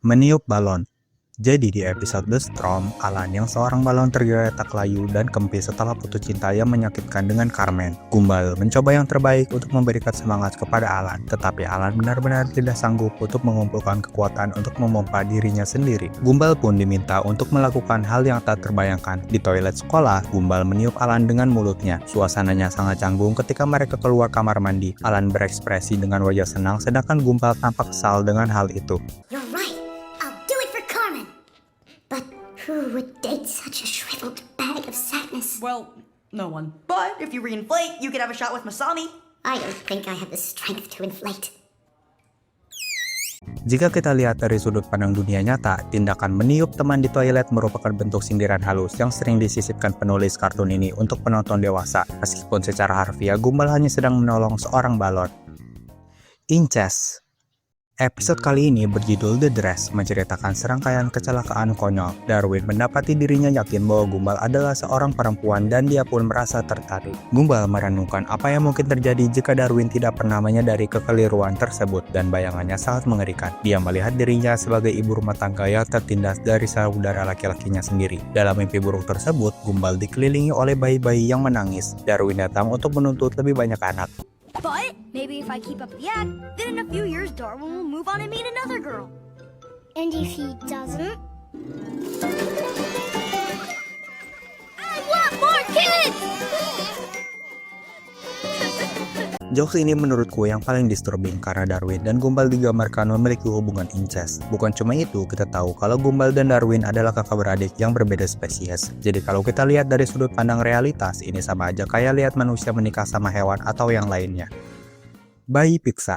Meniup balon. Jadi di episode The Storm, Alan yang seorang balon tergeletak layu dan kempis setelah putus cinta yang menyakitkan dengan Carmen. Gumball mencoba yang terbaik untuk memberikan semangat kepada Alan, tetapi Alan benar-benar tidak sanggup untuk mengumpulkan kekuatan untuk memompa dirinya sendiri. Gumball pun diminta untuk melakukan hal yang tak terbayangkan. Di toilet sekolah, Gumball meniup Alan dengan mulutnya. Suasananya sangat canggung ketika mereka keluar kamar mandi. Alan berekspresi dengan wajah senang, sedangkan Gumball tampak kesal dengan hal itu. Who would date such a shriveled bag of sadness? Well, no one. But if you reinflate, you could have a shot with Masami. I don't think I have the strength to inflate. Jika kita lihat dari sudut pandang dunia nyata, tindakan meniup teman di toilet merupakan bentuk sindiran halus yang sering disisipkan penulis kartun ini untuk penonton dewasa, meskipun secara harfiah Gumball hanya sedang menolong seorang balon. Inces. Episode kali ini berjudul The Dress, menceritakan serangkaian kecelakaan konyol. Darwin mendapati dirinya yakin bahwa Gumball adalah seorang perempuan dan dia pun merasa tertarik. Gumball merenungkan apa yang mungkin terjadi jika Darwin tidak pernah menyadari kekeliruan tersebut dan bayangannya sangat mengerikan. Dia melihat dirinya sebagai ibu rumah tangga yang tertindas dari saudara laki-lakinya sendiri. Dalam mimpi buruk tersebut, Gumball dikelilingi oleh bayi-bayi yang menangis. Darwin datang untuk menuntut lebih banyak anak. But maybe if I keep up the act, then in a few years Darwin will move on and meet another girl. And if he doesn't? I want more kids! Jokes ini menurutku yang paling disturbing karena Darwin dan Gumball digambarkan memiliki hubungan incest. Bukan cuma itu, kita tahu kalau Gumball dan Darwin adalah kakak beradik yang berbeda spesies. Jadi kalau kita lihat dari sudut pandang realitas, ini sama aja kayak lihat manusia menikah sama hewan atau yang lainnya. Bayi pizza.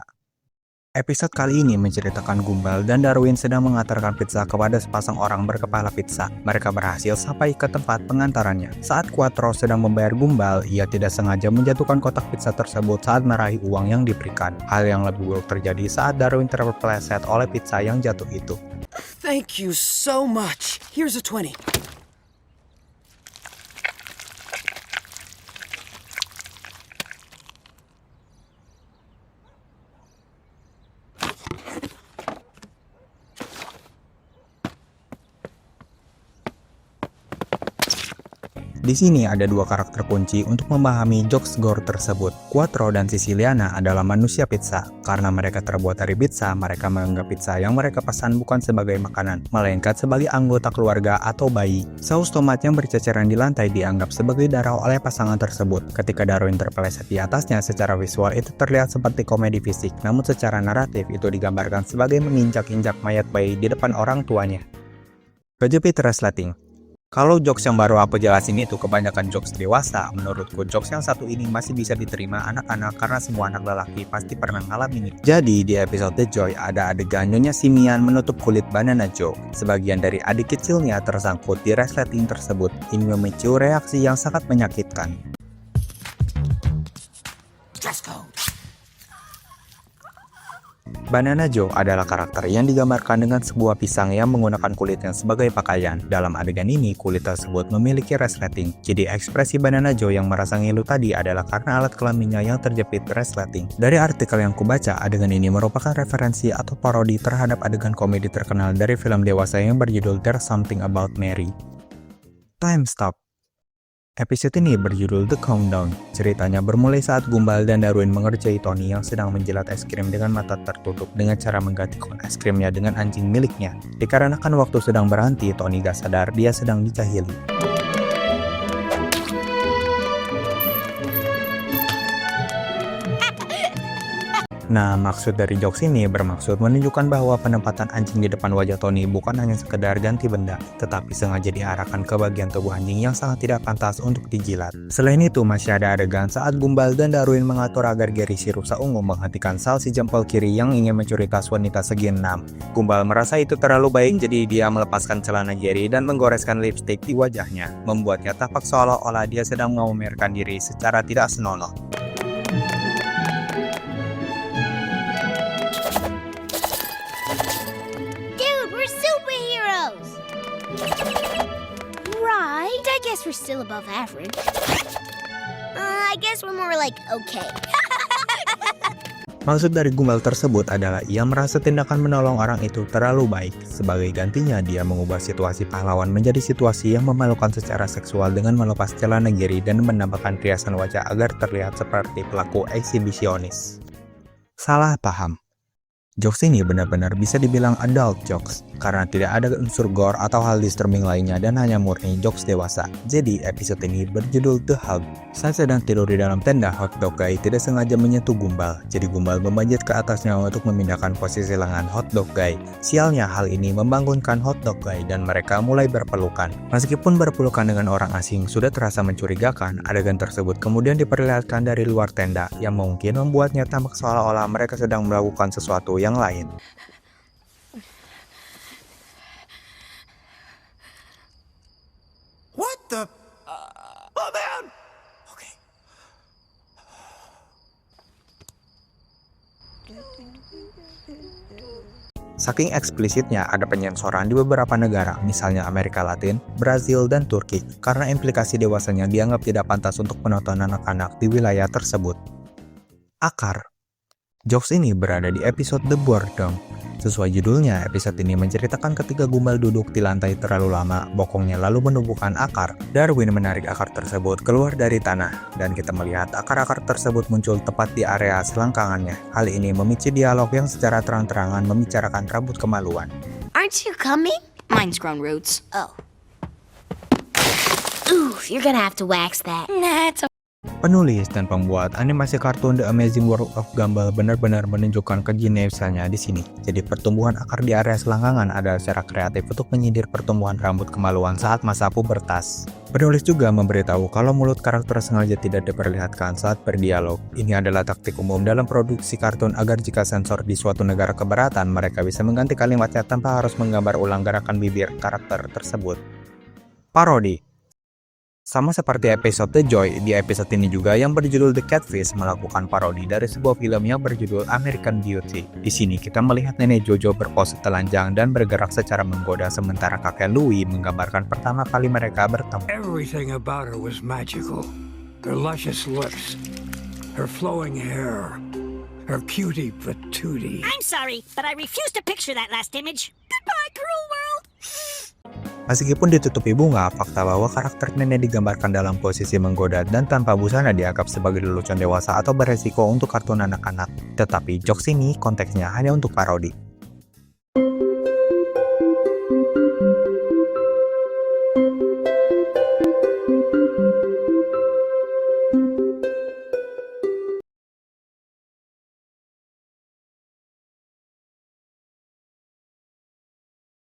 Episode kali ini menceritakan Gumball dan Darwin sedang mengantarkan pizza kepada sepasang orang berkepala pizza. Mereka berhasil sampai ke tempat pengantarannya. Saat Quattro sedang membayar Gumball, ia tidak sengaja menjatuhkan kotak pizza tersebut saat meraih uang yang diberikan. Hal yang lebih buruk terjadi saat Darwin terpeleset oleh pizza yang jatuh itu. Thank you so much. Here's a 20. Di sini ada dua karakter kunci untuk memahami jokes gore tersebut. Quattro dan Siciliana adalah manusia pizza. Karena mereka terbuat dari pizza, mereka menganggap pizza yang mereka pesan bukan sebagai makanan, melainkan sebagai anggota keluarga atau bayi. Saus tomat yang berceceran di lantai dianggap sebagai darah oleh pasangan tersebut. Ketika Darwin terpeleset di atasnya, secara visual itu terlihat seperti komedi fisik, namun secara naratif itu digambarkan sebagai menginjak-injak mayat bayi di depan orang tuanya. Kejepit resleting. Kalau jokes yang baru aku jelasin itu kebanyakan jokes dewasa, menurutku jokes yang satu ini masih bisa diterima anak-anak karena semua anak lelaki pasti pernah ngalamin. Jadi di episode The Joy ada adegan Nyonya Simian menutup kulit Banana Joe. Sebagian dari adik kecilnya tersangkut di resleting tersebut. Ini memicu reaksi yang sangat menyakitkan. Dress code. Banana Joe adalah karakter yang digambarkan dengan sebuah pisang yang menggunakan kulitnya sebagai pakaian. Dalam adegan ini, kulit tersebut memiliki resleting. Jadi ekspresi Banana Joe yang merasa ngilu tadi adalah karena alat kelaminnya yang terjepit resleting. Dari artikel yang kubaca, adegan ini merupakan referensi atau parodi terhadap adegan komedi terkenal dari film dewasa yang berjudul There's Something About Mary. Time Stop. Episode ini berjudul The Countdown. Ceritanya bermulai saat Gumball dan Darwin mengerjai Tony yang sedang menjilat es krim dengan mata tertutup dengan cara mengganti kon es krimnya dengan anjing miliknya. Dikarenakan waktu sedang berhenti, Tony gak sadar dia sedang dicahili. Nah, maksud dari jokes ini bermaksud menunjukkan bahwa penempatan anjing di depan wajah Tony bukan hanya sekedar ganti benda, tetapi sengaja diarahkan ke bagian tubuh anjing yang sangat tidak pantas untuk dijilat. Selain itu, masih ada adegan saat Gumball dan Darwin mengatur agar Gary si rusa ungu menghentikan Sal si jempol kiri yang ingin mencuri tas wanita segi 6. Gumball merasa itu terlalu baik, jadi dia melepaskan celana Gary dan menggoreskan lipstik di wajahnya, membuatnya tampak seolah-olah dia sedang memamerkan diri secara tidak senonoh. Right, I guess we're still above average. I guess we're more like okay. Maksud dari Gumbal tersebut adalah ia merasa tindakan menolong orang itu terlalu baik. Sebagai gantinya, dia mengubah situasi pahlawan menjadi situasi yang memalukan secara seksual dengan melepas celana Gary dan menambahkan riasan wajah agar terlihat seperti pelaku eksibisionis. Salah paham. Jokes ini benar-benar bisa dibilang adult jokes, karena tidak ada unsur gore atau hal disturbing lainnya dan hanya murni jokes dewasa. Jadi episode ini berjudul The Hug. Saat sedang tidur di dalam tenda, Hotdog Guy tidak sengaja menyentuh Gumbal. Jadi Gumbal memanjat ke atasnya untuk memindahkan posisi lengan Hotdog Guy. Sialnya hal ini membangunkan Hotdog Guy dan mereka mulai berpelukan. Meskipun berpelukan dengan orang asing sudah terasa mencurigakan, adegan tersebut kemudian diperlihatkan dari luar tenda yang mungkin membuatnya tampak seolah-olah mereka sedang melakukan sesuatu yang lain. What the? Oh man! Okay. Saking eksplisitnya ada penyensoran di beberapa negara, misalnya Amerika Latin, Brazil, dan Turki, karena implikasi dewasanya dianggap tidak pantas untuk penonton anak-anak di wilayah tersebut. Akar. Jokes ini berada di episode The Boredom. Sesuai judulnya, episode ini menceritakan ketika Gumbal duduk di lantai terlalu lama, bokongnya lalu menumbuhkan akar. Darwin menarik akar tersebut keluar dari tanah, dan kita melihat akar-akar tersebut muncul tepat di area selangkangannya. Hal ini memicu dialog yang secara terang-terangan membicarakan rambut kemaluan. Aren't you coming? Mine's grown roots. Oh. Oof, you're gonna have to wax that. Nah, it's Penulis dan pembuat animasi kartun The Amazing World of Gumball benar-benar menunjukkan kejeniusannya di sini. Jadi pertumbuhan akar di area selangkangan adalah secara kreatif untuk menyindir pertumbuhan rambut kemaluan saat masa pubertas. Penulis juga memberitahu kalau mulut karakter sengaja tidak diperlihatkan saat berdialog. Ini adalah taktik umum dalam produksi kartun agar jika sensor di suatu negara keberatan, mereka bisa mengganti kalimatnya tanpa harus menggambar ulang gerakan bibir karakter tersebut. Parodi. Sama seperti episode The Joy, di episode ini juga yang berjudul The Catfish melakukan parodi dari sebuah film yang berjudul American Beauty. Di sini kita melihat nenek Jojo berpose telanjang dan bergerak secara menggoda sementara kakek Louie menggambarkan pertama kali mereka bertemu. Everything about her was magical. Her luscious lips, her flowing hair, her cutie patootie. I'm sorry, but I refuse to picture that last image. Goodbye, cruel world! Meskipun ditutupi bunga, fakta bahwa karakter nenek digambarkan dalam posisi menggoda dan tanpa busana dianggap sebagai lelucon dewasa atau beresiko untuk kartun anak-anak. Tetapi jokes ini konteksnya hanya untuk parodi.